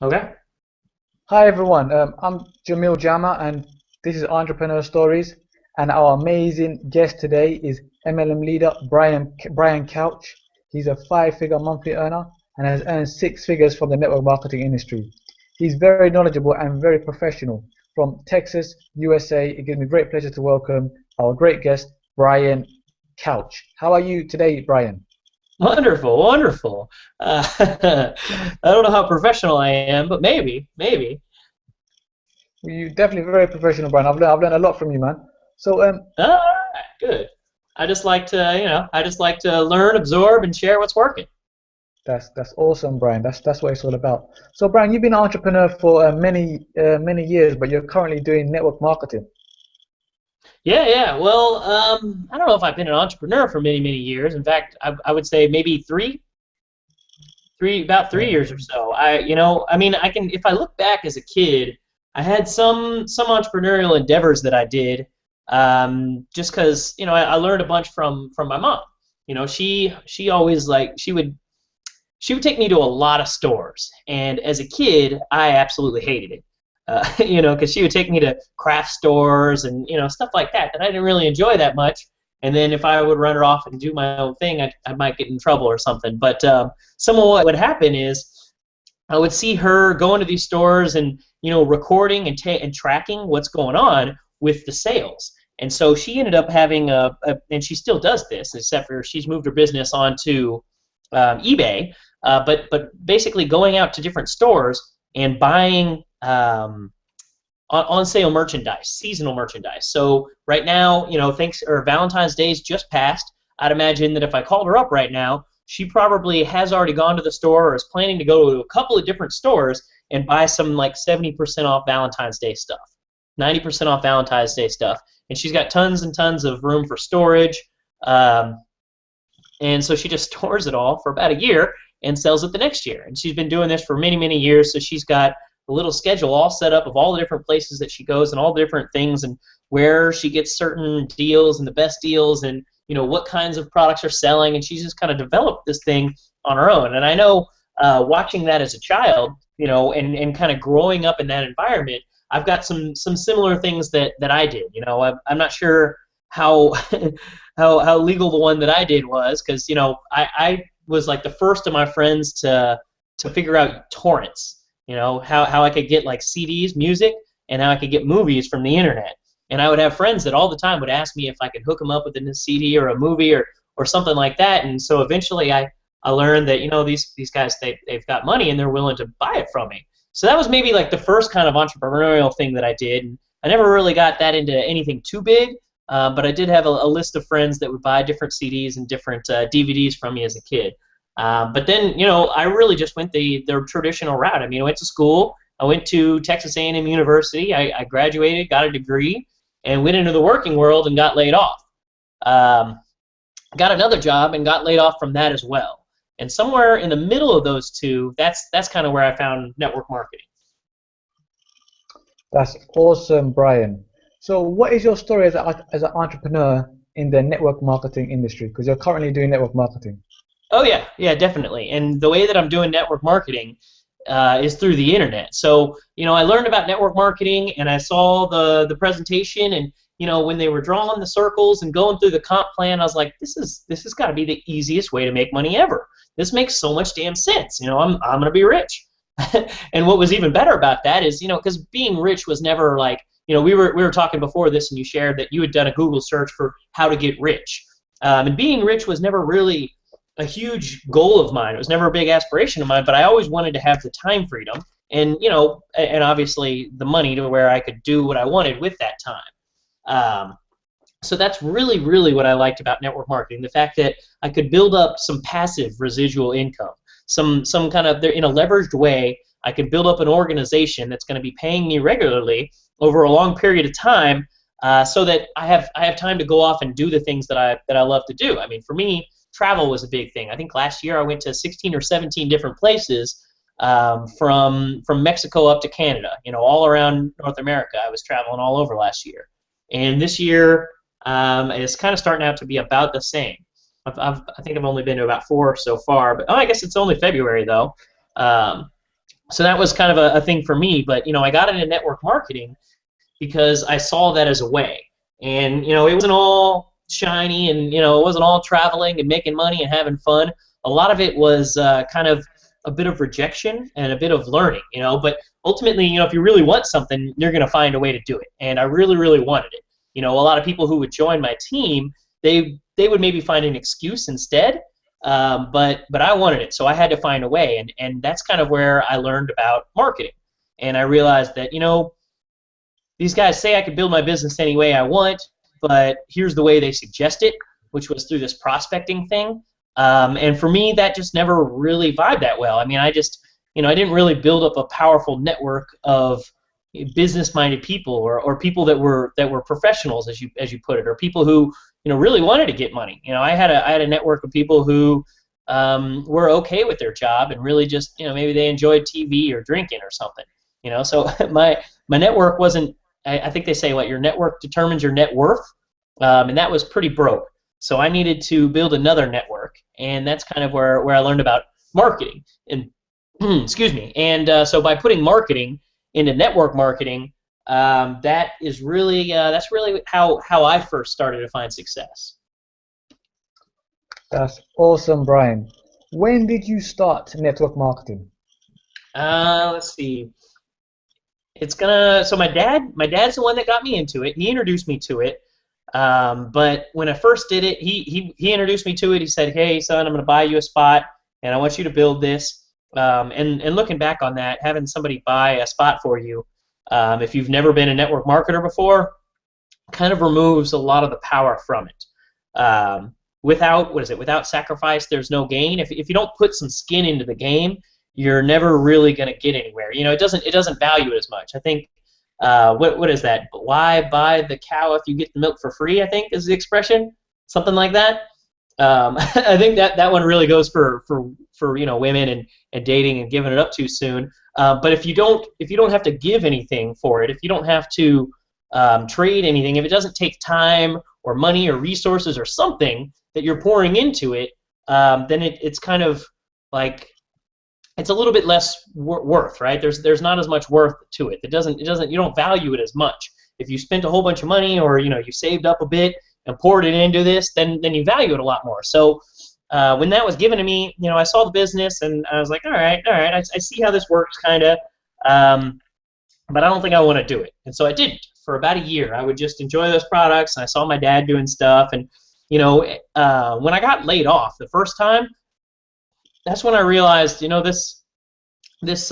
Okay. Hi everyone, I'm Jamil Jama and this is Entrepreneur Stories, and our amazing guest today is MLM leader Brian Couch. He's a five-figure monthly earner and has earned six figures from the network marketing industry. He's very knowledgeable and very professional. From Texas, USA, it gives me great pleasure to welcome our great guest, Brian Couch. How are you today, Brian? Wonderful, wonderful. I don't know how professional I am, but maybe. You're definitely very professional, Brian. I've learned a lot from you, man. So, All right, good. I just like to learn, absorb, and share what's working. that's awesome, Brian. That's what it's all about. So, Brian, you've been an entrepreneur for many years, but you're currently doing network marketing. Yeah, yeah. Well, I don't know if I've been an entrepreneur for many years. In fact, I would say maybe about three Yeah. years or so. I mean, I can if I look back as a kid, I had some entrepreneurial endeavors that I did, just because I learned a bunch from my mom. She always she would take me to a lot of stores, and as a kid, I absolutely hated it. Because she would take me to craft stores and stuff like that I didn't really enjoy that much. And then if I would run her off and do my own thing, I might get in trouble or something. But some of what would happen is I would see her go into these stores and recording and tracking what's going on with the sales. And so she ended up having and she still does this, except for she's moved her business onto eBay. But basically going out to different stores and buying on sale merchandise, seasonal merchandise. So right now, thanks or Valentine's Day's just passed. I'd imagine that if I called her up right now, she probably has already gone to the store or is planning to go to a couple of different stores and buy some like 70% off Valentine's Day stuff, 90% off Valentine's Day stuff, and she's got tons and tons of room for storage. Um, and so she just stores it all for about a year and sells it the next year. And she's been doing this for many years, so she's got a little schedule all set up of all the different places that she goes and all the different things and where she gets certain deals and the best deals and what kinds of products are selling. And she's just kind of developed this thing on her own. And I know, watching that as a child, and kind of growing up in that environment, I've got some similar things that I did. I'm not sure how how legal the one that I did was, because I was like the first of my friends to figure out torrents. How I could get like CDs, music, and how I could get movies from the internet. And I would have friends that all the time would ask me if I could hook them up with a CD or a movie or something like that. And so eventually I learned that these guys they've got money and they're willing to buy it from me. So that was maybe like the first kind of entrepreneurial thing that I did. And I never really got that into anything too big, but I did have a list of friends that would buy different CDs and different DVDs from me as a kid. But then, I really just went the traditional route. I mean, I went to school. I went to Texas A&M University. I graduated, got a degree, and went into the working world and got laid off. Um, got another job and got laid off from that as well. And somewhere in the middle of those two, that's kind of where I found network marketing. That's awesome, Brian. So, what is your story as an entrepreneur in the network marketing industry? Because you're currently doing network marketing. Oh yeah, yeah, definitely. And the way that I'm doing network marketing is through the internet. So I learned about network marketing, and I saw the presentation, and when they were drawing the circles and going through the comp plan, I was like, this has got to be the easiest way to make money ever. This makes so much damn sense. I'm gonna be rich. And what was even better about that is, because being rich was never like, we were talking before this, and you shared that you had done a Google search for how to get rich, and being rich was never really a huge goal of mine. It was never a big aspiration of mine, but I always wanted to have the time freedom and and obviously the money to where I could do what I wanted with that time. So that's really what I liked about network marketing, the fact that I could build up some passive residual income, some kind of, in a leveraged way, I could build up an organization that's going to be paying me regularly over a long period of time, so that I have time to go off and do the things that I love to do. I mean, for me, travel was a big thing. I think last year I went to 16 or 17 different places, from Mexico up to Canada. All around North America. I was traveling all over last year, and this year, it's kind of starting out to be about the same. I think I've only been to about four so far, but I guess it's only February though. Um, So that was kind of a thing for me. But I got into network marketing because I saw that as a way. And it wasn't all shiny, and it wasn't all traveling and making money and having fun. A lot of it was kind of a bit of rejection and a bit of learning. But ultimately, if you really want something, you're going to find a way to do it. And I really, really wanted it. A lot of people who would join my team, they would maybe find an excuse instead. But I wanted it, so I had to find a way, and that's kind of where I learned about marketing. And I realized that these guys say I could build my business any way I want, but here's the way they suggest it, which was through this prospecting thing. And for me, that just never really vibed that well. I mean, I didn't really build up a powerful network of business-minded people, or people that were professionals, as you put it, or people who really wanted to get money. I had a network of people who were okay with their job and really just maybe they enjoyed TV or drinking or something. So my network wasn't. I think they say what your network determines your net worth, and that was pretty broke. So I needed to build another network, and that's kind of where I learned about marketing. And excuse me. And so by putting marketing into network marketing, that's really how I first started to find success. That's awesome, Brian. When did you start network marketing? Let's see. So my dad's the one that got me into it. He introduced me to it. But when I first did it, he introduced me to it. He said, "Hey, son, I'm going to buy you a spot, and I want you to build this." And looking back on that, having somebody buy a spot for you, if you've never been a network marketer before, kind of removes a lot of the power from it. Without sacrifice, there's no gain. If you don't put some skin into the game, you're never really going to get anywhere. It doesn't value it as much. I think what is that? Why buy the cow if you get the milk for free? I think is the expression, something like that. I think that one really goes for women and dating and giving it up too soon. But if you don't have to give anything for it, if you don't have to trade anything, if it doesn't take time or money or resources or something that you're pouring into it, then it's kind of like it's a little bit less worth, right? There's not as much worth to it. You don't value it as much. If you spent a whole bunch of money, or you saved up a bit and poured it into this, then you value it a lot more. So when that was given to me, I saw the business and I was like, all right, I see how this works, kind of, but I don't think I want to do it. And so I didn't for about a year. I would just enjoy those products, and I saw my dad doing stuff, and when I got laid off the first time, that's when I realized, this was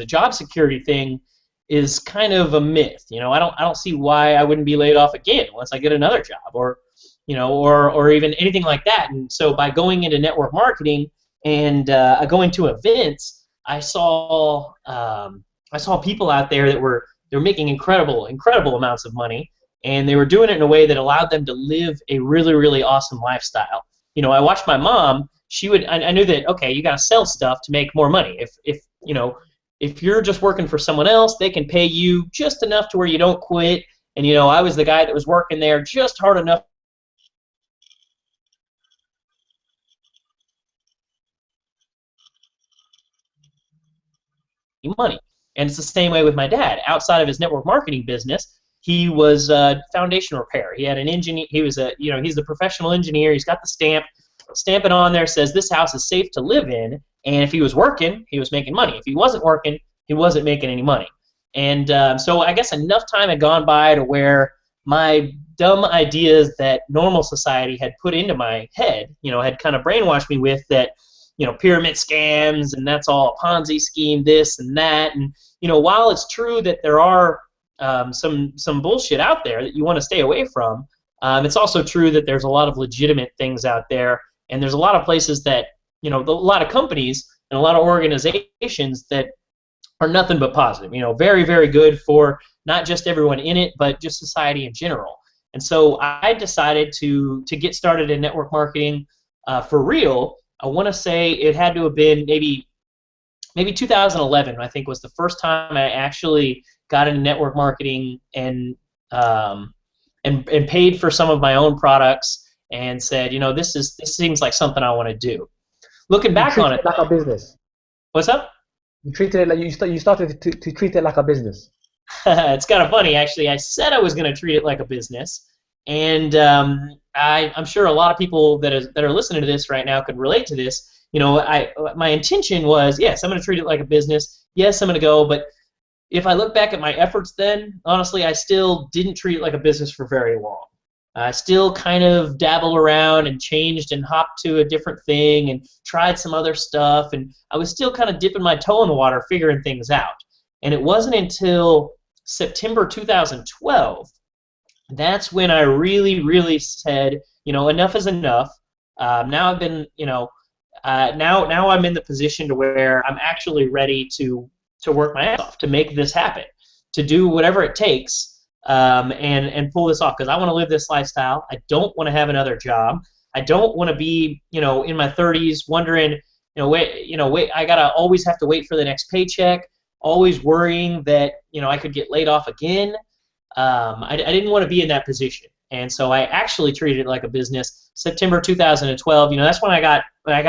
a job security thing is kind of a myth. I don't see why I wouldn't be laid off again once I get another job, or even anything like that. And so by going into network marketing and going to events, I saw people out there that were making incredible amounts of money, and they were doing it in a way that allowed them to live a really, really awesome lifestyle. I watched my mom. I knew that, okay, you got to sell stuff to make more money. If you're just working for someone else, they can pay you just enough to where you don't quit. And I was the guy that was working there just hard enough money. And it's the same way with my dad. Outside of his network marketing business, he was foundation repair. He had an engineer. He was he's the professional engineer. He's got the stamp it on there, says this house is safe to live in. And if he was working, he was making money. If he wasn't working, he wasn't making any money. And so I guess enough time had gone by to where my dumb ideas that normal society had put into my head, had kind of brainwashed me with that, pyramid scams, and that's all a Ponzi scheme, this and that. And while it's true that there are some bullshit out there that you want to stay away from, it's also true that there's a lot of legitimate things out there, and there's a lot of places that, a lot of companies and a lot of organizations that are nothing but positive. Very, very good for not just everyone in it, but just society in general. And so I decided to get started in network marketing for real. I want to say it had to have been maybe 2011. I think was the first time I actually got into network marketing and paid for some of my own products and said, this seems like something I want to do. Looking back on it, like a business. what's up? You treated it like you started to treat it like a business. It's kind of funny, actually. I said I was going to treat it like a business, and I'm sure a lot of people that are listening to this right now could relate to this. My intention was, yes, I'm going to treat it like a business. Yes, I'm going to go, but if I look back at my efforts then, honestly, I still didn't treat it like a business for very long. I still kind of dabbled around and changed and hopped to a different thing and tried some other stuff, and I was still kind of dipping my toe in the water, figuring things out. And it wasn't until September 2012 that's when I really, really said, enough is enough. Now I've been, now I'm in the position to where I'm actually ready to work my ass off to make this happen, to do whatever it takes, and pull this off because I want to live this lifestyle. I don't want to have another job. I don't want to be, in my 30s wondering, wait, I gotta always have to wait for the next paycheck, always worrying that I could get laid off again. I didn't want to be in that position, and so I actually treated it like a business. September 2012, that's when I got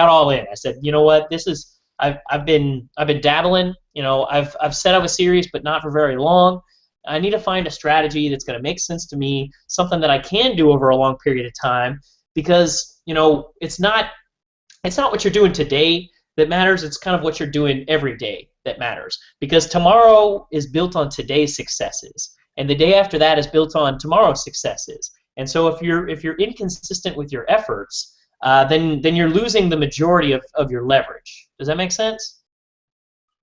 all in. I said, you know what, this is I've been dabbling. I've said I was serious, but not for very long. I need to find a strategy that's going to make sense to me, something that I can do over a long period of time, because it's not what you're doing today that matters. It's kind of what you're doing every day that matters, because tomorrow is built on today's successes, and the day after that is built on tomorrow's successes. And so if you're inconsistent with your efforts, then you're losing the majority of your leverage. Does that make sense?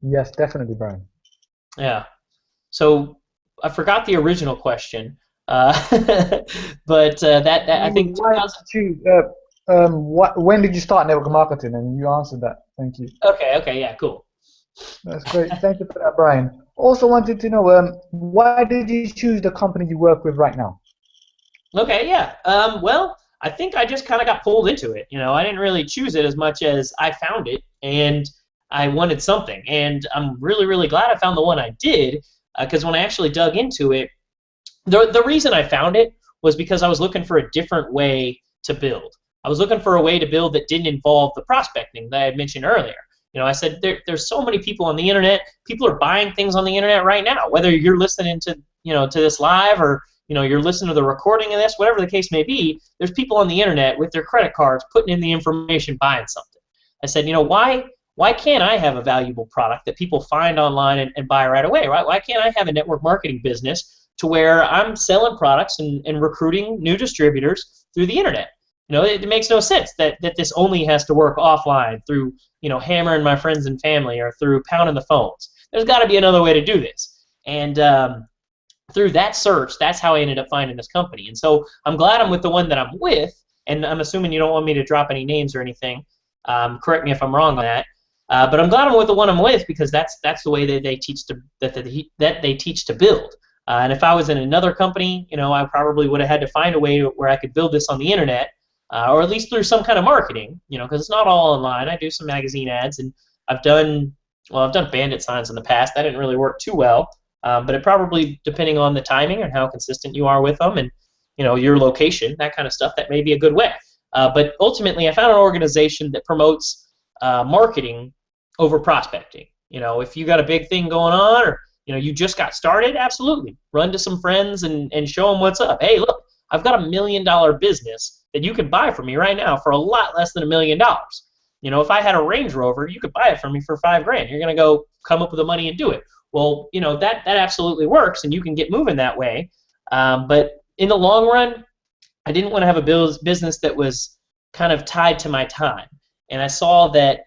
Yes, definitely, Brian. Yeah. So I forgot the original question, but that I think Why did 2000. you choose? When did you start network marketing? And you answered that. Thank you. Okay, yeah, cool. That's great. Thank you for that, Brian. Also wanted to know, why did you choose the company you work with right now? Okay, yeah. Well, I think I just kind of got pulled into it. I didn't really choose it as much as I found it, and I wanted something. And I'm really, really glad I found the one I did, because when I actually dug into it, the reason I found it was because I was looking for a different way to build. I was looking for a way to build that didn't involve the prospecting that I had mentioned earlier. I said there's so many people on the internet. People are buying things on the internet right now. Whether you're listening to to this live, or you're listening to the recording of this, whatever the case may be, there's people on the internet with their credit cards putting in the information, buying something. I said, why can't I have a valuable product that people find online and buy right away? Right? Why can't I have a network marketing business to where I'm selling products and recruiting new distributors through the internet? It makes no sense that this only has to work offline through hammering my friends and family or through pounding the phones. There's got to be another way to do this. And through that search, that's how I ended up finding this company. And so I'm glad I'm with the one that I'm with, and I'm assuming you don't want me to drop any names or anything. Correct me if I'm wrong on that. But I'm glad I'm with the one I'm with, because that's the way that they teach they teach to build. And if I was in another company, I probably would have had to find a way where I could build this on the internet, or at least through some kind of marketing. Because it's not all online. I do some magazine ads, and I've done bandit signs in the past. That didn't really work too well. But it probably, depending on the timing and how consistent you are with them, and your location, that kind of stuff, that may be a good way. But ultimately, I found an organization that promotes marketing over prospecting. If you got a big thing going on, or you just got started, absolutely run to some friends and show them what's up. Hey, look, I've got $1 million business that you can buy from me right now for a lot less than $1 million. If I had a Range Rover, you could buy it from me for $5,000. You're gonna go come up with the money and do it. Well, that absolutely works, and you can get moving that way. But in the long run, I didn't want to have a business that was kind of tied to my time. And I saw that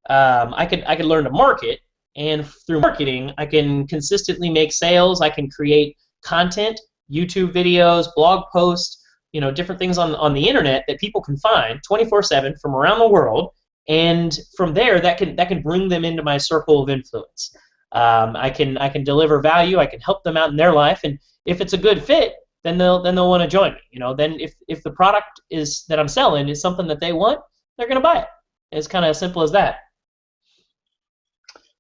I could learn to market, and through marketing, I can consistently make sales. I can create content, YouTube videos, blog posts, different things on the internet that people can find 24/7 from around the world. And from there, that can bring them into my circle of influence. I can deliver value. I can help them out in their life, and if it's a good fit, then they'll want to join me. Then if the product that I'm selling is something that they want, they're gonna buy it. It's kind of as simple as that.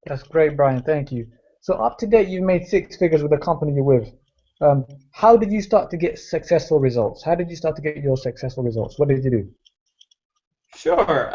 That's great, Brian. Thank you. So up to date, you've made 6 figures with the company you're with. How did you start to get successful results? How did you start to get your successful results? What did you do? Sure.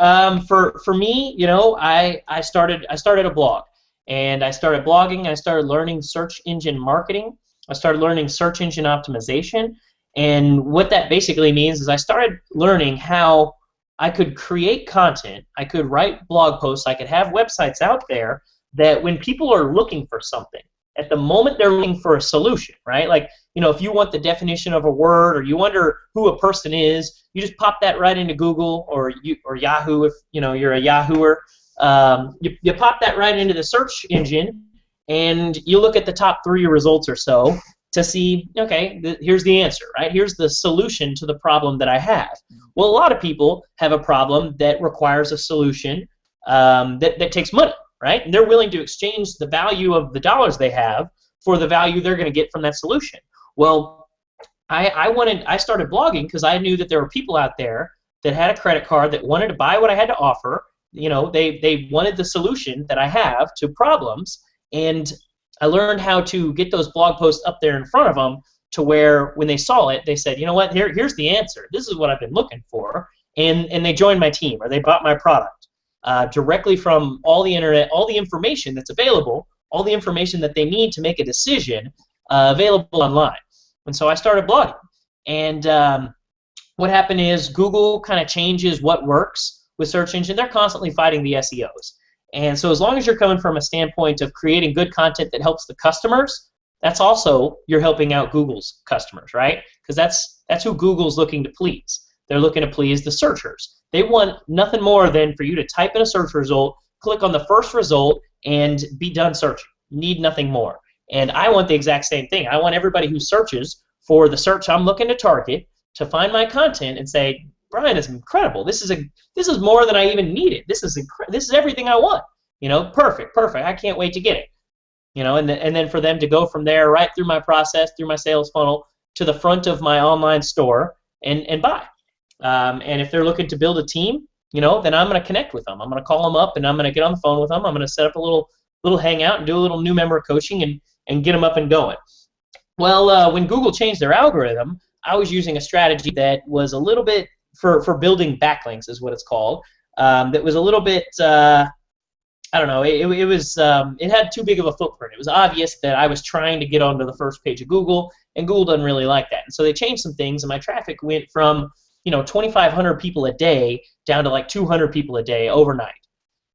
For me, I started a blog, and I started blogging. I started learning search engine marketing. I started learning search engine optimization. And what that basically means is I started learning how I could create content, I could write blog posts, I could have websites out there that when people are looking for something, at the moment they're looking for a solution, right? Like, if you want the definition of a word or you wonder who a person is, you just pop that right into Google or Yahoo if you're a Yahooer. You pop that right into the search engine and you look at the top 3 results or so to see, okay, here's the answer, right? Here's the solution to the problem that I have. Well, a lot of people have a problem that requires a solution that takes money, right? And they're willing to exchange the value of the dollars they have for the value they're going to get from that solution. Well, I started blogging because I knew that there were people out there that had a credit card that wanted to buy what I had to offer. They wanted the solution that I have to problems, and I learned how to get those blog posts up there in front of them to where when they saw it, they said, you know what, here's the answer. This is what I've been looking for, and they joined my team or they bought my product directly from all the internet, all the information that's available, all the information that they need to make a decision available online. And so I started blogging. And what happened is Google kind of changes what works with search engine. They're constantly fighting the SEOs. And so as long as you're coming from a standpoint of creating good content that helps the customers, that's also you're helping out Google's customers, right? Because that's who Google's looking to please. They're looking to please the searchers. They want nothing more than for you to type in a search result, click on the first result, and be done searching. Need nothing more. And I want the exact same thing. I want everybody who searches for the search I'm looking to target to find my content and say, Brian is incredible. This is more than I even needed. This is everything I want. Perfect. I can't wait to get it. And then for them to go from there right through my process, through my sales funnel to the front of my online store and buy. And if they're looking to build a team, then I'm going to connect with them. I'm going to call them up and I'm going to get on the phone with them. I'm going to set up a little hangout and do a little new member coaching and get them up and going. Well, when Google changed their algorithm, I was using a strategy that was a little bit for building backlinks is what it's called. That was a little bit I don't know. It had too big of a footprint. It was obvious that I was trying to get onto the first page of Google, and Google doesn't really like that. And so they changed some things, and my traffic went from 2,500 people a day down to like 200 people a day overnight.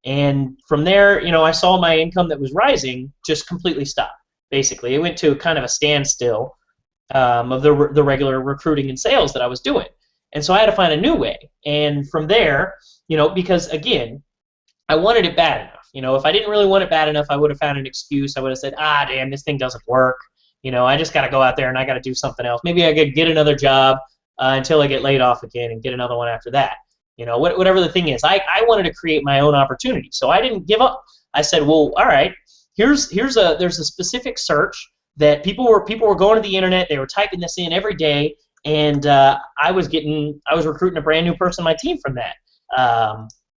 And from there, I saw my income that was rising just completely stop. Basically, it went to kind of a standstill of the regular recruiting and sales that I was doing. And so I had to find a new way. And from there, because again, I wanted it bad enough. If I didn't really want it bad enough, I would have found an excuse. I would have said, damn, this thing doesn't work. I just got to go out there and I got to do something else. Maybe I could get another job until I get laid off again and get another one after that. Whatever the thing is, I wanted to create my own opportunity. So I didn't give up. I said, well, all right, there's a specific search that people were going to the internet. They were typing this in every day, and I was recruiting a brand new person on my team from that.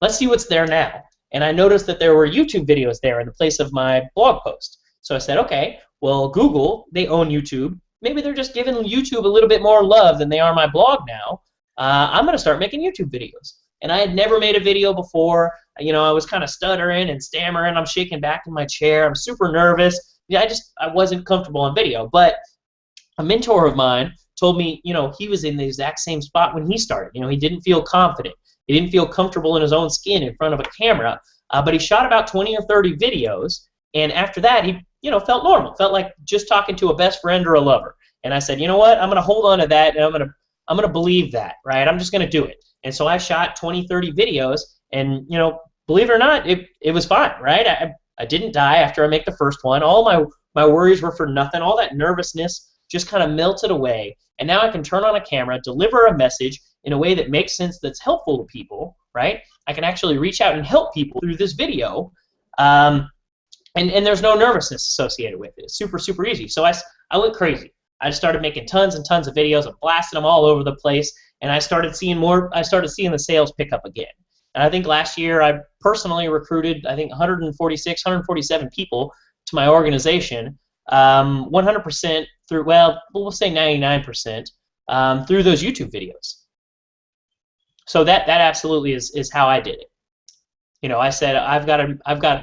Let's see what's there now. And I noticed that there were YouTube videos there in the place of my blog post. So I said, okay, well, Google, they own YouTube. Maybe they're just giving YouTube a little bit more love than they are my blog now. I'm going to start making YouTube videos. And I had never made a video before. I was kind of stuttering and stammering. I'm shaking back in my chair. I'm super nervous. I wasn't comfortable on video. But a mentor of mine told me, he was in the exact same spot when he started. He didn't feel confident. He didn't feel comfortable in his own skin in front of a camera, but he shot about 20 or 30 videos, and after that, he felt normal, felt like just talking to a best friend or a lover. And I said, you know what? I'm going to hold on to that, and I'm going to believe that, right? I'm just going to do it. And so I shot 20, 30 videos, and believe it or not, it was fine, right? I didn't die after I make the first one. All my worries were for nothing. All that nervousness just kind of melted away, and now I can turn on a camera, deliver a message in a way that makes sense, that's helpful to people, right? I can actually reach out and help people through this video, and there's no nervousness associated with it. It's super, super easy. So I went crazy. I just started making tons and tons of videos. I'm blasting them all over the place, and I started seeing the sales pick up again. And I think last year I personally recruited, 146, 147 people to my organization, 100% through, well, we'll say 99% through those YouTube videos. So that absolutely is how I did it. I said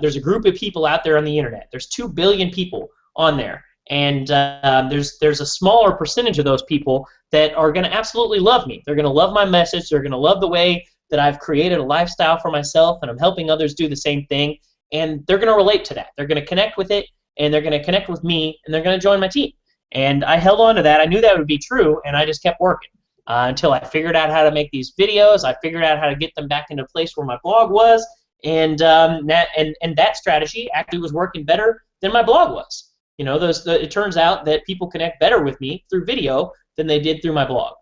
there's a group of people out there on the internet. There's 2 billion people on there, and there's a smaller percentage of those people that are going to absolutely love me. They're going to love my message. They're going to love the way that I've created a lifestyle for myself, and I'm helping others do the same thing. And they're going to relate to that. They're going to connect with it, and they're going to connect with me, and they're going to join my team. And I held on to that. I knew that would be true, and I just kept working until I figured out how to make these videos. I figured out how to get them back into a place where my blog was, and that strategy actually was working better than my blog was. It turns out that people connect better with me through video than they did through my blog.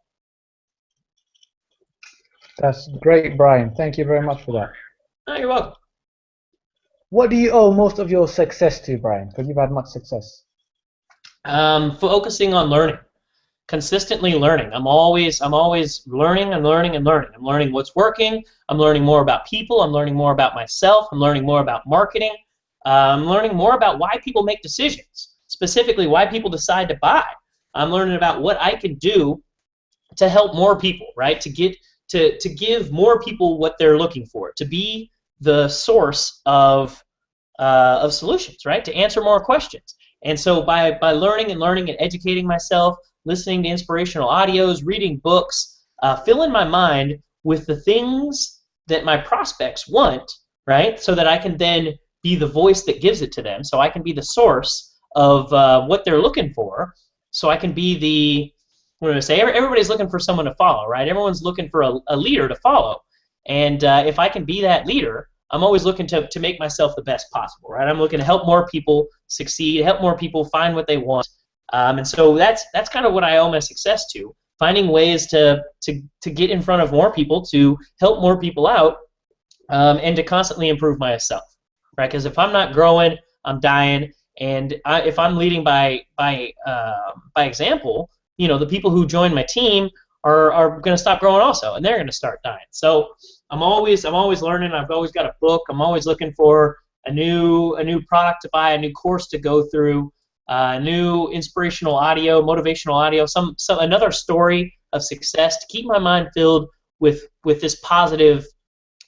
That's great, Brian. Thank you very much for that. Oh, you're welcome. What do you owe most of your success to, Brian? Because you've had much success. Focusing on learning, consistently learning. I'm always learning and learning and learning. I'm learning what's working. I'm learning more about people. I'm learning more about myself. I'm learning more about marketing. I'm learning more about why people make decisions, specifically why people decide to buy. I'm learning about what I can do to help more people, right? To give more people what they're looking for, to be the source of solutions, right? To answer more questions. And so by learning and educating myself, listening to inspirational audios, reading books, filling my mind with the things that my prospects want, right? So that I can then be the voice that gives it to them. So I can be the source of what they're looking for. So I can be the, what do I say? Everybody's looking for someone to follow, right? Everyone's looking for a leader to follow. And if I can be that leader, I'm always looking to make myself the best possible, right? I'm looking to help more people succeed, help more people find what they want. And so that's kind of what I owe my success to, finding ways to get in front of more people, to help more people out, and to constantly improve myself, right? Because if I'm not growing, I'm dying. And if I'm leading by example, the people who join my team are going to stop growing also, and they're going to start dying. So I'm always learning. I've always got a book. I'm always looking for a new product to buy, a new course to go through, new inspirational audio, motivational audio, some another story of success to keep my mind filled with this positive,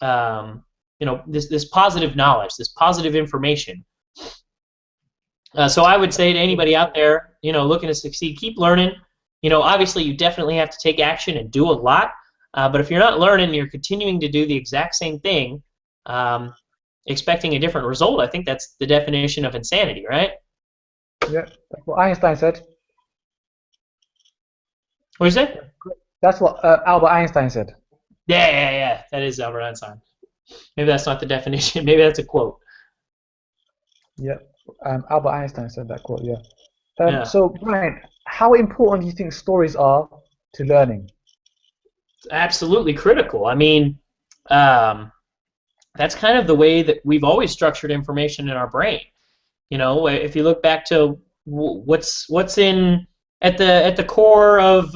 this positive knowledge, this positive information. So I would say to anybody out there, looking to succeed, keep learning. Obviously you definitely have to take action and do a lot. But if you're not learning, you're continuing to do the exact same thing, expecting a different result. I think that's the definition of insanity, right? Yeah, that's what Einstein said. What is it? That's what Albert Einstein said. Yeah. That is Albert Einstein. Maybe that's not the definition. Maybe that's a quote. Yeah, Albert Einstein said that quote. Yeah. So, Brian, how important do you think stories are to learning? Absolutely critical. I mean, that's kind of the way that we've always structured information in our brain. If you look back to what's in at the core of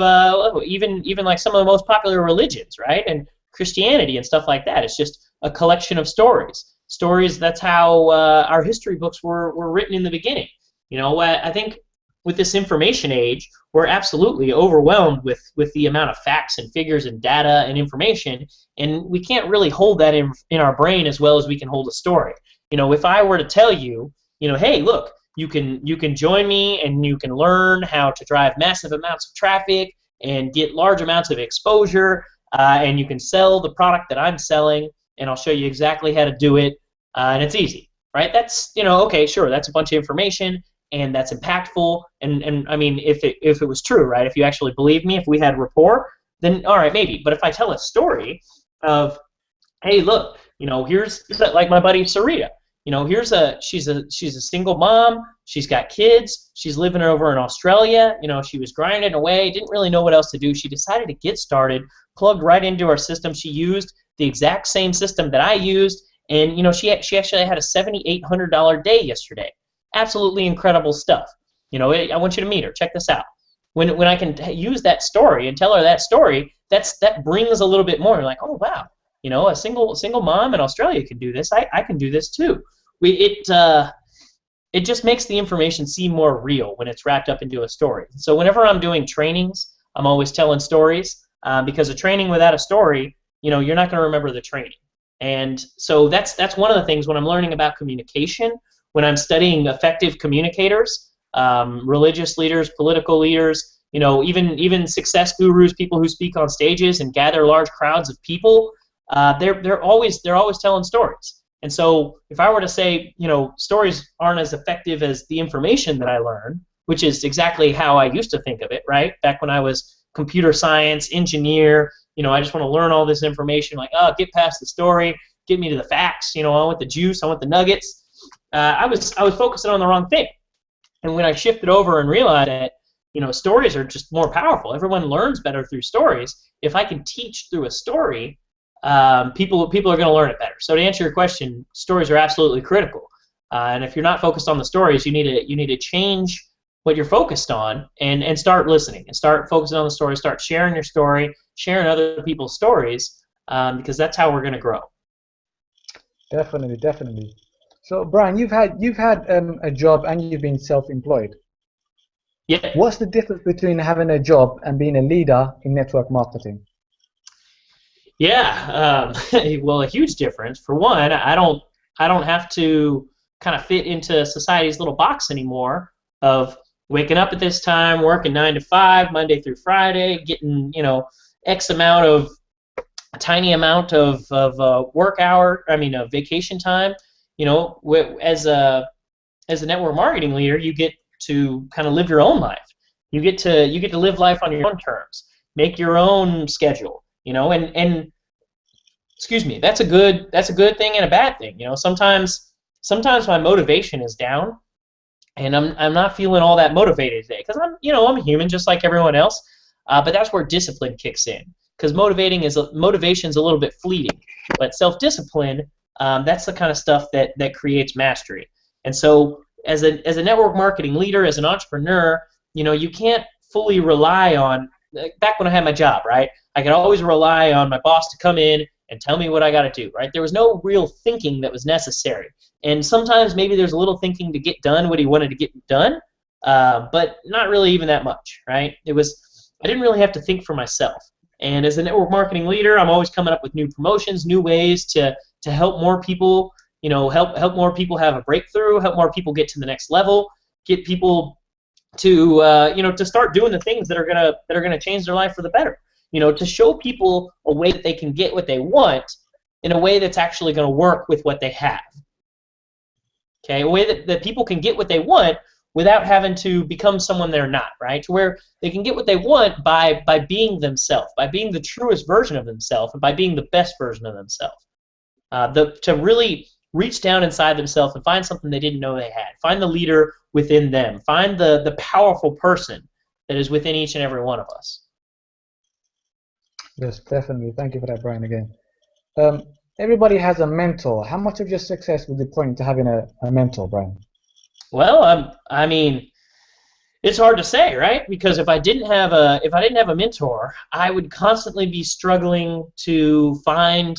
even like some of the most popular religions, right? And Christianity and stuff like that. It's just a collection of stories. Stories. That's how our history books were written in the beginning. I think with this information age, we're absolutely overwhelmed with the amount of facts and figures and data and information, and we can't really hold that in our brain as well as we can hold a story. If I were to tell you, hey, look, you can join me and you can learn how to drive massive amounts of traffic and get large amounts of exposure, and you can sell the product that I'm selling, and I'll show you exactly how to do it, and it's easy, right? That's, okay, sure, that's a bunch of information, and that's impactful, and I mean, if it was true, right? If you actually believed me, if we had rapport, then all right, maybe. But if I tell a story of, hey, look, here's like my buddy Sarita. She's a single mom. She's got kids. She's living over in Australia. She was grinding away, didn't really know what else to do. She decided to get started, plugged right into our system. She used the exact same system that I used, and she actually had a $7,800 day yesterday. Absolutely incredible stuff. I want you to meet her. Check this out. When I can use that story and tell her that story, that brings a little bit more. You're like, oh wow, a single mom in Australia can do this. I can do this too. It just makes the information seem more real when it's wrapped up into a story. So whenever I'm doing trainings, I'm always telling stories, because a training without a story, you're not going to remember the training. And so that's one of the things when I'm learning about communication, when I'm studying effective communicators, religious leaders, political leaders, even success gurus, people who speak on stages and gather large crowds of people. They're always telling stories. And so if I were to say, stories aren't as effective as the information that I learn, which is exactly how I used to think of it, right? Back when I was computer science engineer, I just want to learn all this information, like, oh, get past the story, get me to the facts, I want the juice, I want the nuggets. I was focusing on the wrong thing. And when I shifted over and realized that, stories are just more powerful. Everyone learns better through stories. If I can teach through a story, people are going to learn it better. So to answer your question, stories are absolutely critical. And if you're not focused on the stories, you need to change what you're focused on and start listening and start focusing on the story. Start sharing your story, sharing other people's stories, because that's how we're going to grow. Definitely, definitely. So, Brian, you've had a job and you've been self-employed. Yeah. What's the difference between having a job and being a leader in network marketing? Yeah. Well, a huge difference. For one, I don't have to kind of fit into society's little box anymore of waking up at this time, working 9 to 5, Monday through Friday, getting X amount of a tiny amount of work hour. I mean, vacation time. As a network marketing leader, you get to kind of live your own life. You get to live life on your own terms, make your own schedule. And excuse me, that's a good thing and a bad thing. Sometimes my motivation is down, and I'm not feeling all that motivated today because I'm a human just like everyone else. But that's where discipline kicks in, because motivation's a little bit fleeting, but self-discipline, that's the kind of stuff that creates mastery. And so as a network marketing leader, as an entrepreneur, you can't fully rely on, back when I had my job, right? I could always rely on my boss to come in and tell me what I got to do, right? There was no real thinking that was necessary. And sometimes maybe there's a little thinking to get done what he wanted to get done, but not really even that much, right? I didn't really have to think for myself. And as a network marketing leader, I'm always coming up with new promotions, new ways to help more people, help more people have a breakthrough, help more people get to the next level, get people to to start doing the things that are gonna change their life for the better. To show people a way that they can get what they want in a way that's actually going to work with what they have. Okay, a way that people can get what they want without having to become someone they're not, right? To where they can get what they want by being themselves, by being the truest version of themselves, and by being the best version of themselves. To really reach down inside themselves and find something they didn't know they had. Find the leader within them. Find the powerful person that is within each and every one of us. Yes, definitely. Thank you for that, Brian, again. Everybody has a mentor. How much of your success would you point to having a mentor, Brian? Well, I mean, it's hard to say, right? Because if I didn't have a mentor, I would constantly be struggling to find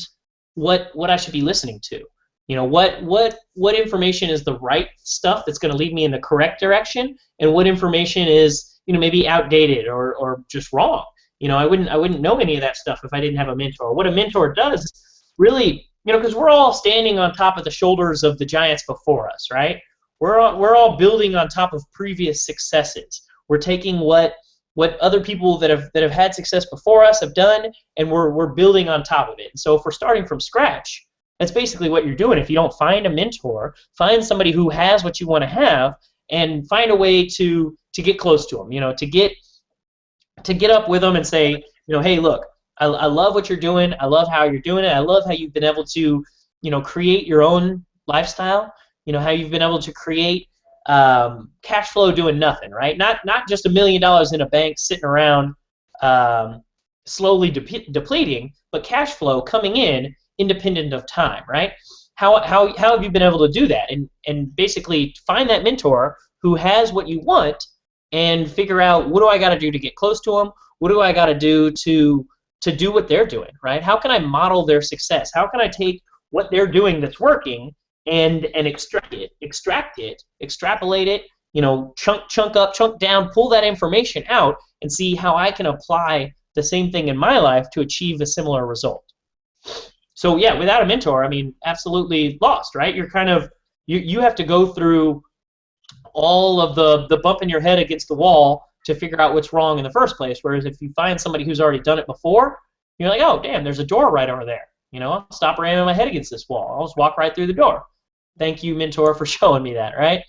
what I should be listening to. What information is the right stuff that's going to lead me in the correct direction, and what information is maybe outdated or just wrong. I wouldn't know any of that stuff if I didn't have a mentor. What a mentor does, really, because we're all standing on top of the shoulders of the giants before us, right? We're all building on top of previous successes. We're taking what other people that have had success before us have done, and we're building on top of it. And so if we're starting from scratch, that's basically what you're doing. If you don't find a mentor, find somebody who has what you want to have, and find a way to get close to them. To get up with them and say, hey, look, I love what you're doing. I love how you're doing it. I love how you've been able to, create your own lifestyle. How you've been able to create cash flow doing nothing, right? Not just $1 million in a bank sitting around slowly depleting, but cash flow coming in independent of time, right? How have you been able to do that? And basically find that mentor who has what you want, and figure out, what do I got to do to get close to them? What do I got to do to do what they're doing, right? How can I model their success? How can I take what they're doing that's working and extract it, extrapolate it, chunk up, chunk down, pull that information out, and see how I can apply the same thing in my life to achieve a similar result. so yeah, without a mentor, I mean, absolutely lost, right? You're kind of you have to go through all of the bumping your head against the wall to figure out what's wrong in the first place. Whereas if you find somebody who's already done it before, you're like, oh damn, there's a door right over there. I'll stop ramming my head against this wall. I'll just walk right through the door. Thank you, mentor, for showing me that, right?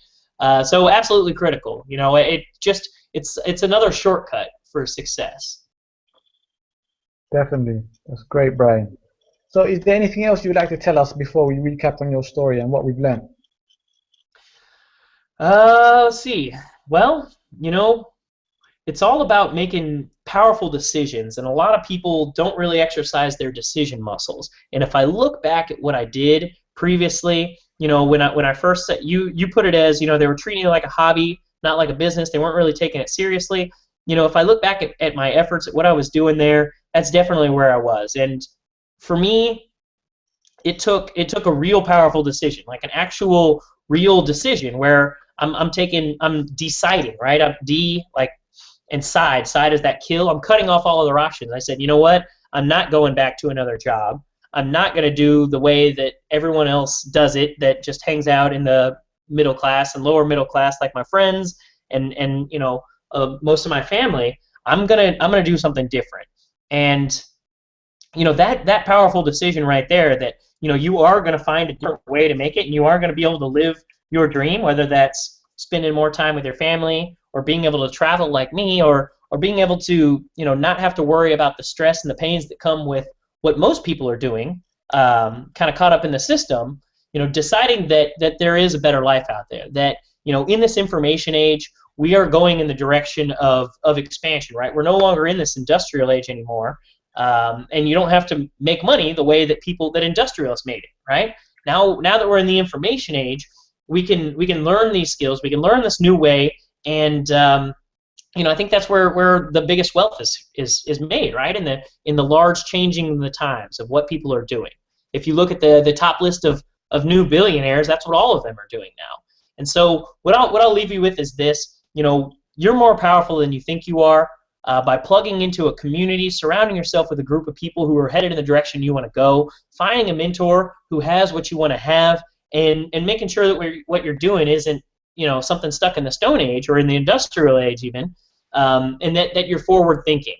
So absolutely critical. It's another shortcut for success. Definitely. That's great, Brian. So is there anything else you'd like to tell us before we recap on your story and what we've learned? Let's see. Well, it's all about making powerful decisions, and a lot of people don't really exercise their decision muscles. And if I look back at what I did previously, when I first said, you put it as, they were treating it like a hobby, not like a business. They weren't really taking it seriously. If I look back at my efforts, at what I was doing there, that's definitely where I was. And for me, it took a real powerful decision, like an actual real decision where I'm deciding, right? I'm like, and side is that kill. I'm cutting off all other options. I said, you know what? I'm not going back to another job. I'm not going to do the way that everyone else does it, that just hangs out in the middle class and lower middle class, like my friends and most of my family. I'm gonna do something different. And that powerful decision right there, that you are going to find a different way to make it, and you are going to be able to live your dream, whether that's spending more time with your family, or being able to travel like me, or being able to not have to worry about the stress and the pains that come with what most people are doing, kind of caught up in the system. Deciding that there is a better life out there, that in this information age, we are going in the direction of expansion, right? We're no longer in this industrial age anymore. And you don't have to make money the way that industrialists made it, right? Now that we're in the information age, we can learn these skills, we can learn this new way, and I think that's where the biggest wealth is made, right? In the large changing in the times of what people are doing. If you look at the top list of new billionaires, that's what all of them are doing now. And so what I'll leave you with is this: you're more powerful than you think you are. By plugging into a community, surrounding yourself with a group of people who are headed in the direction you want to go, finding a mentor who has what you want to have, and making sure that what you're doing isn't something stuck in the Stone Age or in the Industrial Age even, and that you're forward thinking,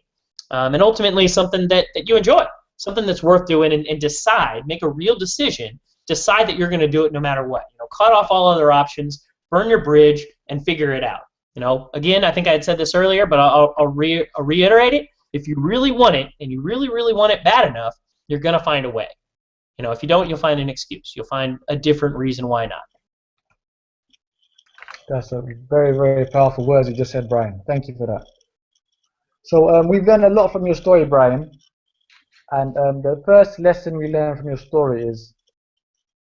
and ultimately something that you enjoy, something that's worth doing, and make a real decision, decide that you're going to do it no matter what. Cut off all other options, burn your bridge, and figure it out. Again, I think I had said this earlier, but I'll reiterate it. If you really want it, and you really, really want it bad enough, you're going to find a way. If you don't, you'll find an excuse. You'll find a different reason why not. That's a very, very powerful words you just said, Brian. Thank you for that. So we've learned a lot from your story, Brian. And the first lesson we learned from your story is,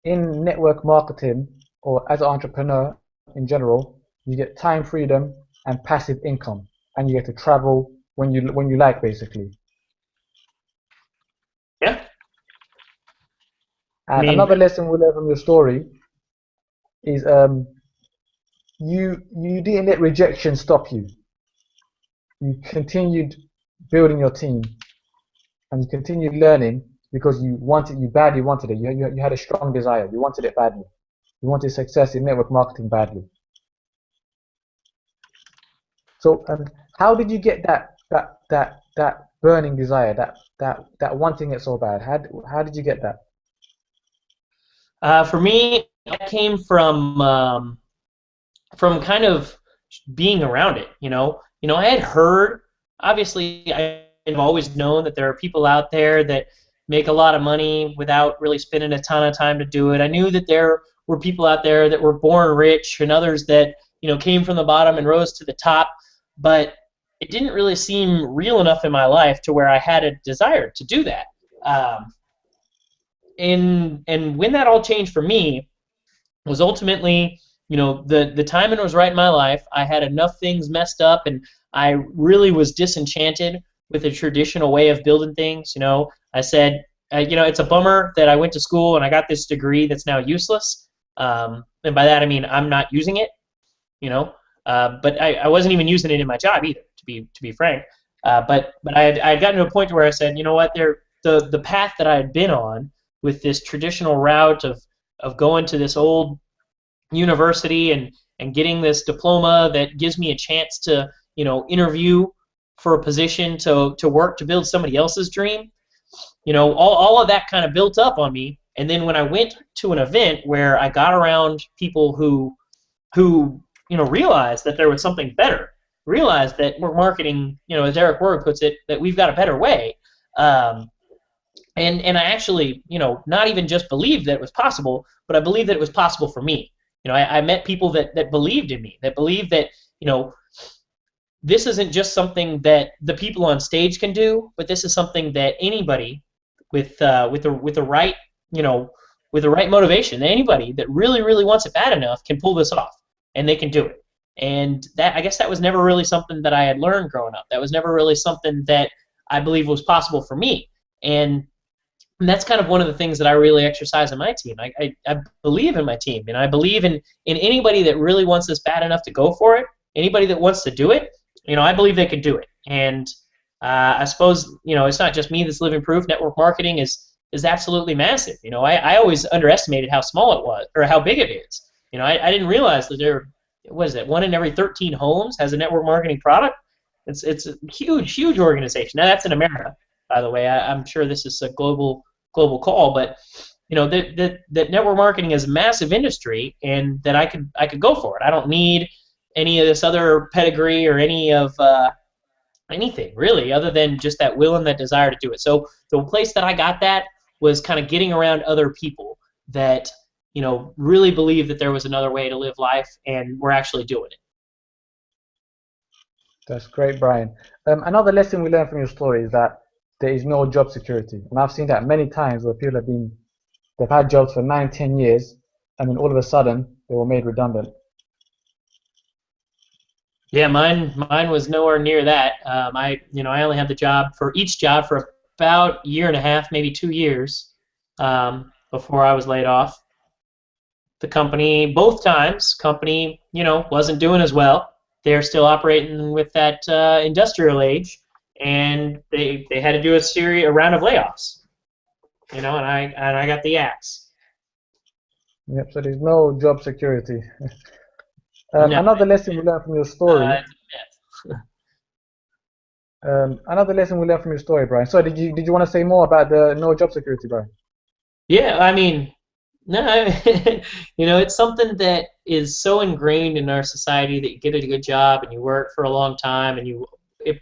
in network marketing, or as an entrepreneur in general, you get time freedom and passive income, and you get to travel when you like, basically. Yeah. And another lesson we learned from your story is you didn't let rejection stop you. You continued building your team, and you continued learning because you badly wanted it. You had a strong desire. You wanted it badly. You wanted success in network marketing badly. So how did you get that burning desire, that wanting it so bad? How did you get that? For me, it came from kind of being around it. I had heard, obviously, I've always known that there are people out there that make a lot of money without really spending a ton of time to do it. I knew that there were people out there that were born rich, and others that came from the bottom and rose to the top, but it didn't really seem real enough in my life to where I had a desire to do that. And when that all changed for me was ultimately, the timing was right in my life. I had enough things messed up, and I really was disenchanted with the traditional way of building things. I said, it's a bummer that I went to school and I got this degree that's now useless. And by that I mean I'm not using it. But I wasn't even using it in my job either, to be frank. But I had gotten to a point where I said, you know what, the path that I had been on with this traditional route of going to this old university and getting this diploma that gives me a chance to interview for a position to work to build somebody else's dream. All of that kind of built up on me. And then when I went to an event where I got around people who realized that there was something better, realized that we're marketing, as Eric Ward puts it, that we've got a better way. Um, and I actually, not even just believed that it was possible, but I believed that it was possible for me. I met people that believed in me, that believed that, this isn't just something that the people on stage can do, but this is something that anybody with the right, with the right motivation, anybody that really, really wants it bad enough can pull this off, and they can do it. And that, I guess, that was never really something that I had learned growing up. That was never really something that I believe was possible for me. And that's kind of one of the things that I really exercise in my team. I believe in my team, and I believe in anybody that really wants this bad enough to go for it, anybody that wants to do it, I believe they can do it. And I suppose, it's not just me that's living proof. Network marketing is absolutely massive. I always underestimated how small it was, or how big it is. I didn't realize that what is it, 1 in every 13 homes has a network marketing product. It's a huge organization. Now, that's in America, by the way. I'm sure this is a global call, but that network marketing is a massive industry, and that I could go for it. I don't need any of this other pedigree or any of anything really, other than just that will and that desire to do it. So the place that I got that was kind of getting around other people that really believe that there was another way to live life, and we're actually doing it. That's great, Brian. Another lesson we learned from your story is that there is no job security, and I've seen that many times where people they've had jobs for 9, 10 years, and then all of a sudden they were made redundant. Yeah, mine was nowhere near that. I only had the job for each job for about a year and a half, maybe 2 years, before I was laid off. The company, both times, wasn't doing as well. They're still operating with that industrial age, and they had to do a round of layoffs. And I got the axe. Yep. So there's no job security. No. Another lesson we learned from your story. Another lesson we learned from your story, Brian. So did you want to say more about the no job security, Brian? Yeah, I mean, no, it's something that is so ingrained in our society that you get a good job and you work for a long time and you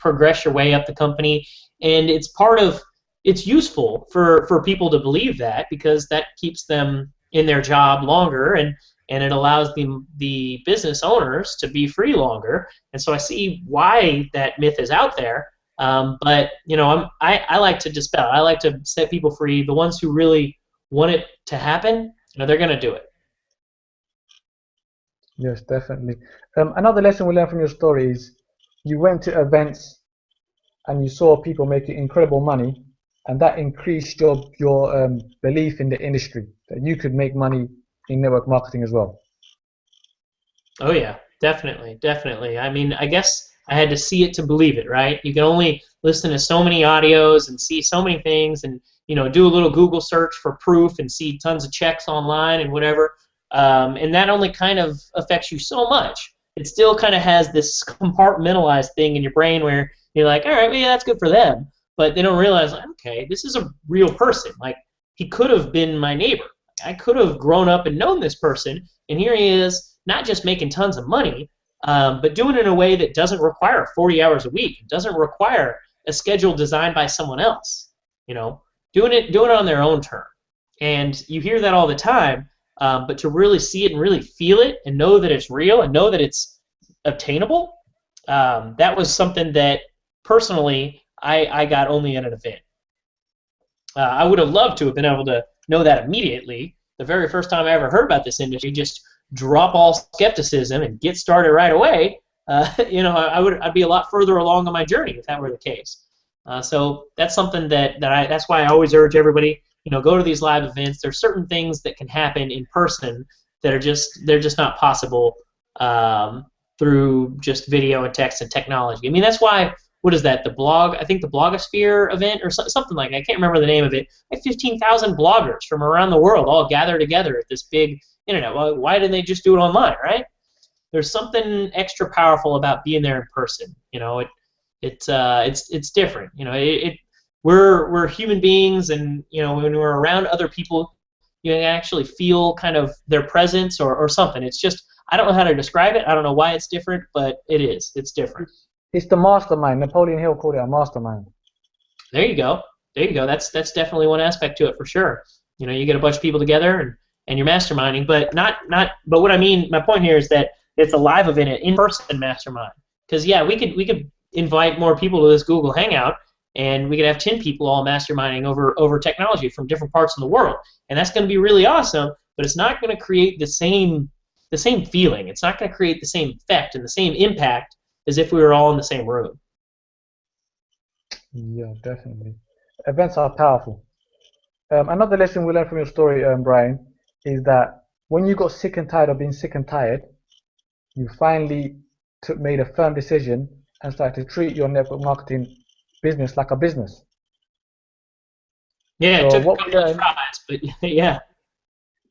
progress your way up the company, and it's useful for people to believe that, because that keeps them in their job longer, and it allows the business owners to be free longer. And so I see why that myth is out there. But I like to dispel. I like to set people free. The ones who really want it to happen, they're going to do it. Yes, definitely. Another lesson we learned from your story is you went to events and you saw people making incredible money, and that increased your belief in the industry, that you could make money in network marketing as well. Oh yeah, definitely. I mean, I guess I had to see it to believe it, right? You can only listen to so many audios and see so many things, and do a little Google search for proof and see tons of checks online and whatever. And that only kind of affects you so much. It still kind of has this compartmentalized thing in your brain where you're like, all right, well, yeah, that's good for them, but they don't realize, like, okay, this is a real person. Like, he could have been my neighbor. I could have grown up and known this person, and here he is, not just making tons of money, but doing it in a way that doesn't require 40 hours a week. It doesn't require a schedule designed by someone else. Doing it on their own term. And you hear that all the time, but to really see it and really feel it and know that it's real and know that it's obtainable, that was something that personally I got only at an event. I would have loved to have been able to know that immediately. The very first time I ever heard about this industry, just drop all skepticism and get started right away. I'd be a lot further along on my journey if that were the case. So that's something that's why I always urge everybody, go to these live events. There's certain things that can happen in person that they're just not possible through just video and text and technology. I mean, that's why what is that? The blog, I think the blogosphere event or something like that. I can't remember the name of it. Like 15,000 bloggers from around the world all gather together at this big internet. Well, why didn't they just do it online, right? There's something extra powerful about being there in person. You know, it's different. You know, we're human beings, and you know, when we're around other people, you can actually feel kind of their presence or something. It's just, I don't know how to describe it. I don't know why it's different, but it is. It's different. It's the mastermind. Napoleon Hill called it a mastermind. There you go. There you go. That's definitely one aspect to it for sure. You know, you get a bunch of people together and you're masterminding, but but what I mean, my point here is that it's a live event, an in-person mastermind. Because yeah, we could invite more people to this Google Hangout, and we could have 10 people all masterminding over technology from different parts of the world, and that's going to be really awesome. But it's not going to create the same feeling. It's not going to create the same effect and the same impact as if we were all in the same room. Yeah, definitely. Events are powerful. Another lesson we learned from your story, Brian, is that when you got sick and tired of being sick and tired, you finally made a firm decision and started to treat your network marketing business like a business. Yeah, so it took a couple of tries, but yeah.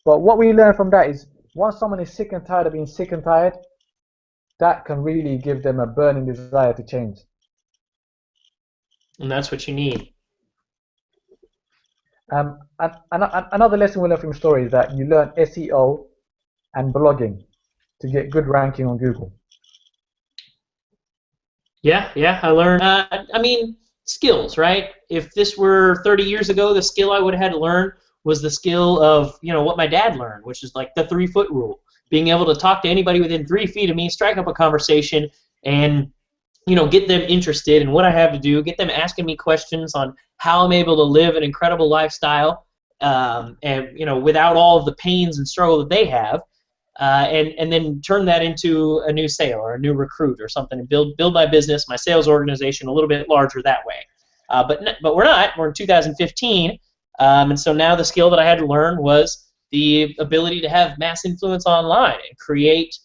But what we learned from that is once someone is sick and tired of being sick and tired, that can really give them a burning desire to change. And that's what you need. Another lesson we learned from your story is that you learn SEO and blogging to get good ranking on Google. Yeah, I learned, I mean, skills, right? If this were 30 years ago, the skill I would have had to learn was the skill of, you know, what my dad learned, which is like the 3-foot rule. Being able to talk to anybody within 3 feet of me, strike up a conversation, and, you know, get them interested in what I have to do, get them asking me questions on how I'm able to live an incredible lifestyle, and, you know, without all of the pains and struggle that they have. And then turn that into a new sale or a new recruit or something, and build my business, my sales organization a little bit larger that way. But we're not. We're in 2015, and so now the skill that I had to learn was the ability to have mass influence online and create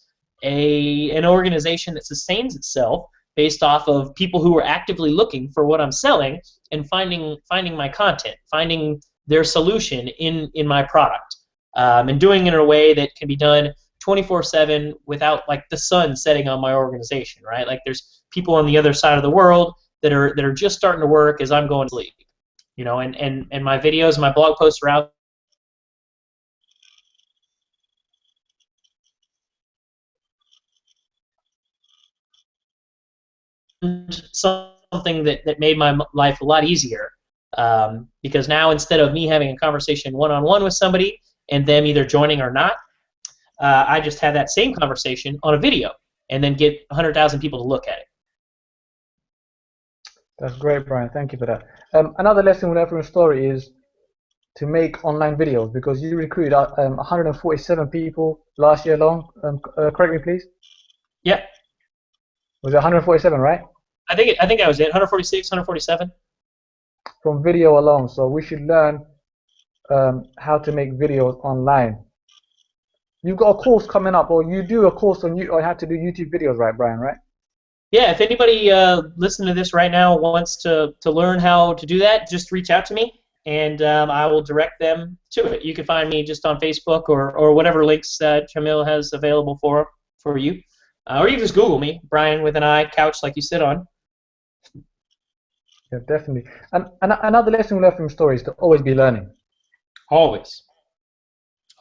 an organization that sustains itself based off of people who are actively looking for what I'm selling and finding my content, finding their solution in my product. And doing it in a way that can be done 24/7 without like the sun setting on my organization, right? Like there's people on the other side of the world that are just starting to work as I'm going to sleep, you know, and my videos, my blog posts are out. Something that made my life a lot easier, because now instead of me having a conversation one-on-one with somebody and them either joining or not, I just have that same conversation on a video and then get 100,000 people to look at it. That's great, Brian. Thank you for that. Another lesson we learned from your story is to make online videos, because you recruited 147 people last year long. Correct me, please. Yeah. Was it 147, right? I think that was it. 146, 147. From video alone. So we should learn how to make videos online. You've got a course coming up, or you do a course on how to do YouTube videos, right, Brian? Right? Yeah. If anybody listening to this right now wants to learn how to do that, just reach out to me, and I will direct them to it. You can find me just on Facebook or whatever links that Jamil has available for you, or you can just Google me, Brian with an I, couch like you sit on. Yeah, definitely. And another lesson we learned from your story is to always be learning. Always.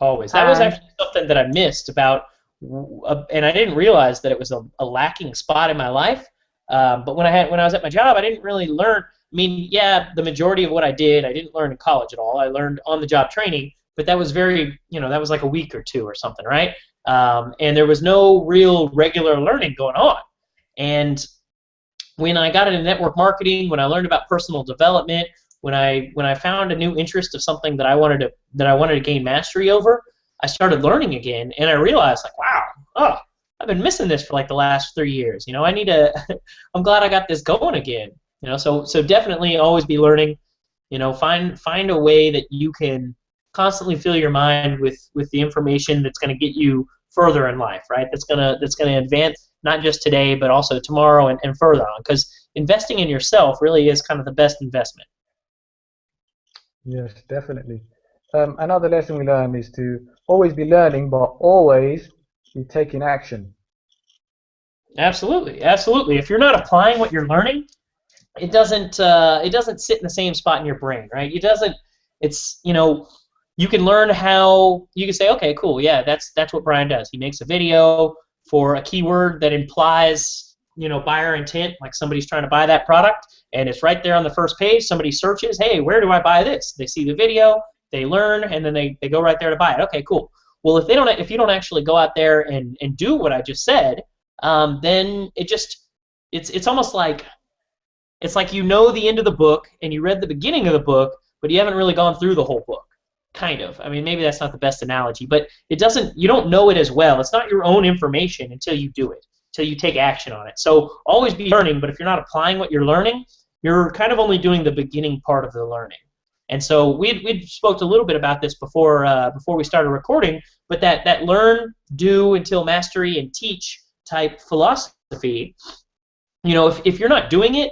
That was actually something that I missed about, and I didn't realize that it was a lacking spot in my life. But when I was at my job, I didn't really learn. I mean, yeah, the majority of what I didn't learn in college at all. I learned on-the-job training, but that was very, you know, that was like a week or two or something, right? And there was no real regular learning going on. And when I got into network marketing, when I learned about personal development, when I found a new interest of something that I wanted to gain mastery over, I started learning again, and I realized, like, wow, I've been missing this for like the last 3 years. You know, I need to. I'm glad I got this going again. You know, so definitely always be learning. You know, find a way that you can constantly fill your mind with the information that's going to get you further in life, right? That's gonna advance not just today, but also tomorrow and further on. Because investing in yourself really is kind of the best investment. Yes, definitely. Another lesson we learn is to always be learning, but always be taking action. Absolutely, absolutely. If you're not applying what you're learning, it doesn't sit in the same spot in your brain, right? It doesn't. It's you can learn how you can say, okay, cool, yeah, that's what Brian does. He makes a video for a keyword that implies buyer intent, like somebody's trying to buy that product, and it's right there on the first page. Somebody searches, hey, where do I buy this? They see the video, they learn, and then they go right there to buy it. Okay, cool. Well, if you don't actually go out there and do what I just said, then it's almost like the end of the book and you read the beginning of the book, but you haven't really gone through the whole book. Kind of. I mean, maybe that's not the best analogy, but you don't know it as well. It's not your own information until you do it, until you take action on it. So always be learning, but if you're not applying what you're learning, you're kind of only doing the beginning part of the learning. And so we spoke a little bit about this before we started recording, but that learn, do until mastery, and teach type philosophy, if you're not doing it,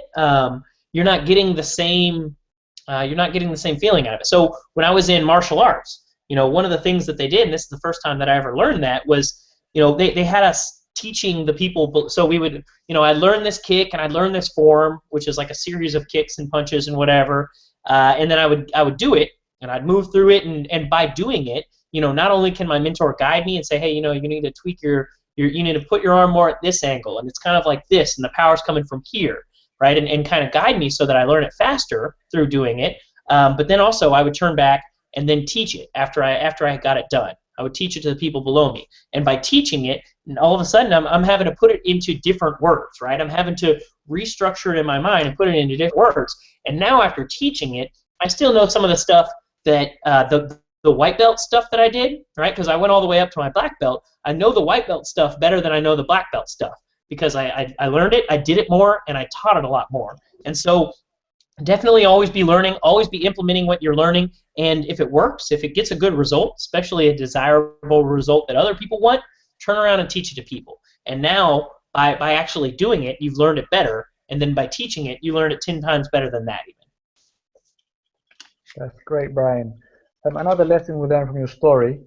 you're not getting the same feeling out of it. So when I was in martial arts, one of the things that they did, and this is the first time that I ever learned that, was they had us teaching the people. So we would I'd learn this kick and I'd learn this form, which is like a series of kicks and punches and whatever, and then I would do it and I'd move through it, and by doing it, not only can my mentor guide me and say, hey, you need to tweak you need to put your arm more at this angle, and it's kind of like this, and the power's coming from here, right? And kind of guide me so that I learn it faster through doing it. But then also I would turn back and then teach it after I got it done. I would teach it to the people below me, and by teaching it, and all of a sudden I'm having to put it into different words, right? I'm having to restructure it in my mind and put it into different words. And now after teaching it, I still know some of the stuff that the white belt stuff that I did, right? Because I went all the way up to my black belt. I know the white belt stuff better than I know the black belt stuff because I learned it, I did it more, and I taught it a lot more. And so definitely always be learning, always be implementing what you're learning, and if it works, if it gets a good result, especially a desirable result that other people want, turn around and teach it to people. And now, by actually doing it, you've learned it better, and then by teaching it, you learn it 10 times better than that even. That's great, Brian. Another lesson we learned from your story,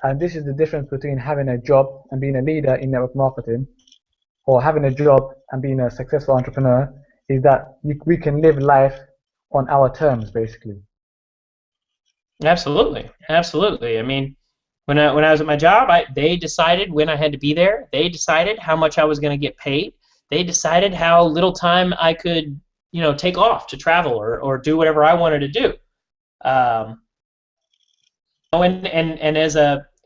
and this is the difference between having a job and being a leader in network marketing, or having a job and being a successful entrepreneur, is that we can live life on our terms, basically. Absolutely, absolutely. I mean, when I was at my job, they decided when I had to be there. They decided how much I was going to get paid. They decided how little time I could, take off to travel or do whatever I wanted to do. And as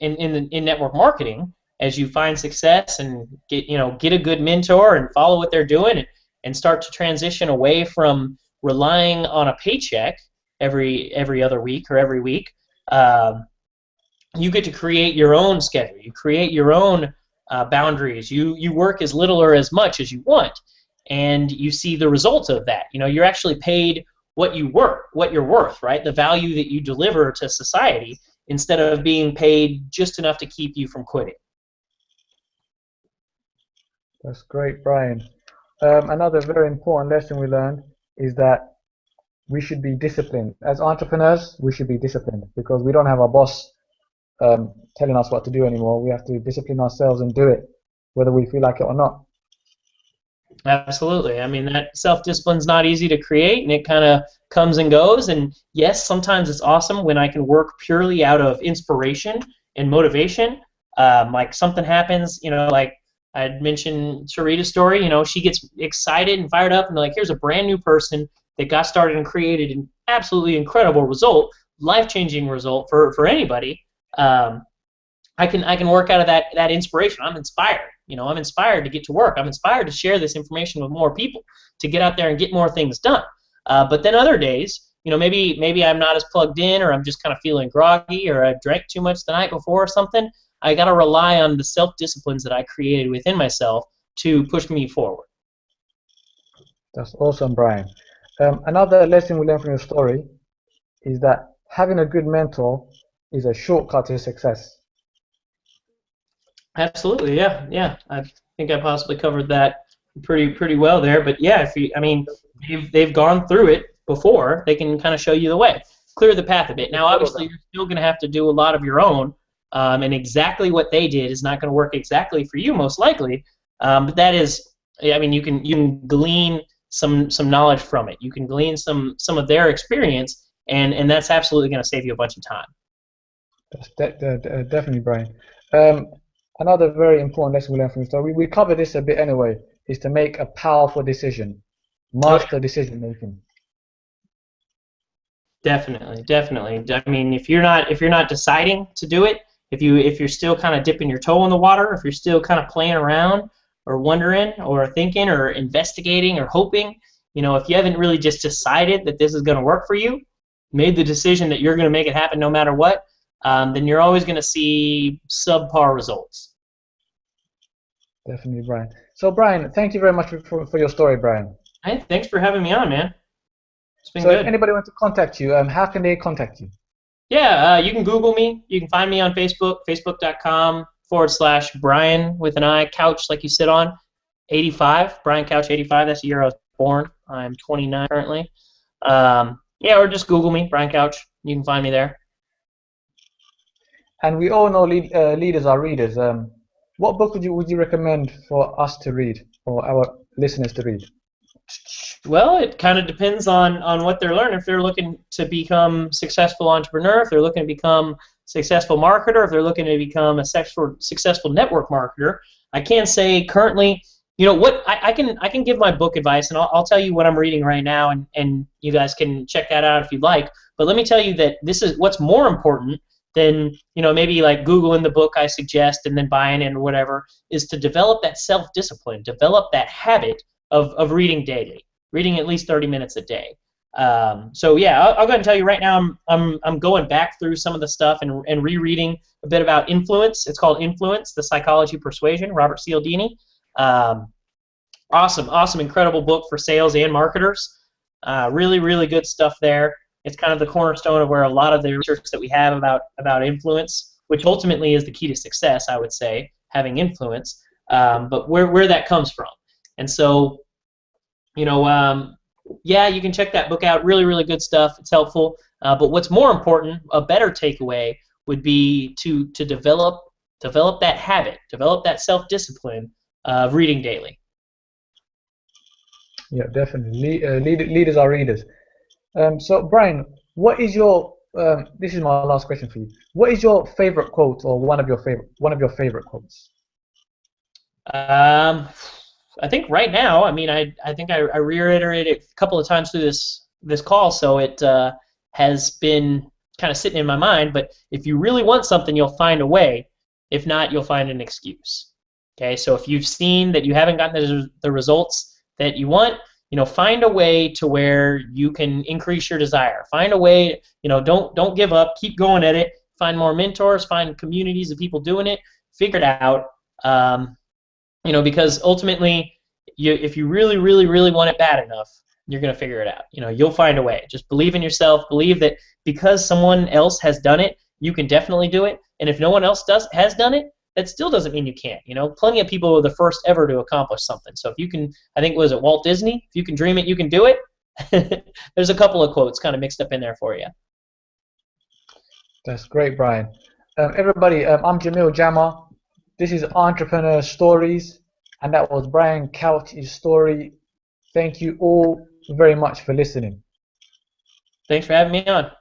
in network marketing, as you find success and get a good mentor and follow what they're doing and start to transition away from relying on a paycheck every other week or every week, you get to create your own schedule. You create your own boundaries. You work as little or as much as you want, and you see the results of that. You're actually paid what you're worth, right? The value that you deliver to society, instead of being paid just enough to keep you from quitting. That's great, Brian. Another very important lesson we learned is that we should be disciplined. As entrepreneurs, we should be disciplined because we don't have our boss telling us what to do anymore. We have to discipline ourselves and do it, whether we feel like it or not. Absolutely. I mean, that self-discipline's not easy to create, and it kind of comes and goes. And yes, sometimes it's awesome when I can work purely out of inspiration and motivation. Like something happens, like I'd mentioned Sarita's story. She gets excited and fired up, and like, here's a brand new person that got started and created an absolutely incredible result, life-changing result for anybody. I can work out of that inspiration. I'm inspired. I'm inspired to get to work. I'm inspired to share this information with more people, to get out there and get more things done. But then other days, maybe I'm not as plugged in, or I'm just kind of feeling groggy, or I drank too much the night before or something. I got to rely on the self-disciplines that I created within myself to push me forward. That's awesome, Brian. Another lesson we learned from your story is that having a good mentor is a shortcut to success. Absolutely, yeah. I think I possibly covered that pretty well there. But yeah, if you, I mean, they've gone through it before. They can kind of show you the way, clear the path a bit. Now, obviously, you're still going to have to do a lot of your own, and exactly what they did is not going to work exactly for you, most likely. But that is, I mean, you can glean some knowledge from it. You can glean some of their experience, and that's absolutely going to save you a bunch of time. Definitely, Brian. Um, Another very important lesson we learned from the story, we covered this a bit anyway, is to make a powerful decision, Oh yeah. master decision making. Definitely, definitely. I mean, if you're not deciding to do it, if you're still kind of dipping your toe in the water, if you're still kind of playing around or wondering or thinking or investigating or hoping, if you haven't really just decided that this is going to work for you, made the decision that you're going to make it happen no matter what, then you're always going to see subpar results. Definitely, Brian. So, Brian, thank you very much for your story, Brian. Hey, thanks for having me on, man. It's been So, if good. anybody wants to contact you, how can they contact you? Yeah, you can Google me. You can find me on Facebook, facebook.com/Brian with an I, couch like you sit on, 85, Brian Couch 85. That's the year I was born. I'm 29 currently. Yeah, or just Google me, Brian Couch. You can find me there. And we all know leaders are readers. What book would you recommend for us to read, or our listeners to read? Well, it kind of depends on what they're learning. If they're looking to become successful entrepreneur, if they're looking to become successful marketer, if they're looking to become a successful network marketer, I can say currently, what I can give my book advice, and I'll tell you what I'm reading right now, and you guys can check that out if you'd like. But let me tell you that this is what's more important than maybe like Googling the book I suggest and then buying it or whatever, is to develop that self-discipline, develop that habit of reading daily, reading at least 30 minutes a day. So yeah, I'll go ahead and tell you right now. I'm going back through some of the stuff and rereading a bit about influence. It's called Influence: The Psychology of Persuasion. Robert Cialdini. Um, awesome, incredible book for sales and marketers. Really good stuff there. It's kind of the cornerstone of where a lot of the research that we have about influence, which ultimately is the key to success, I would say, having influence. But where that comes from. And so, yeah, you can check that book out. Really good stuff. It's helpful. But what's more important, a better takeaway, would be to develop that habit, develop that self-discipline of reading daily. Yeah, definitely. Leaders are readers. So, Brian, what is your this is my last question for you. What is your favorite quote, or one of your favorite quotes? Um, I think right now, I mean, I think I reiterated it a couple of times through this call, so it has been kind of sitting in my mind. But if you really want something, you'll find a way. If not, you'll find an excuse. Okay, so if you've seen that you haven't gotten the results that you want, find a way to where you can increase your desire. Find a way, don't give up. Keep going at it. Find more mentors. Find communities of people doing it. Figure it out. Because ultimately, if you really want it bad enough, you're going to figure it out. You'll find a way. Just believe in yourself. Believe that because someone else has done it, you can definitely do it. And if no one else has done it, that still doesn't mean you can't. Plenty of people were the first ever to accomplish something. So if you can, I think, was it Walt Disney? If you can dream it, you can do it. There's a couple of quotes kind of mixed up in there for you. That's great, Brian. Everybody, I'm Jamil Jama. This is Entrepreneur Stories, and that was Brian Couch's story. Thank you all very much for listening. Thanks for having me on.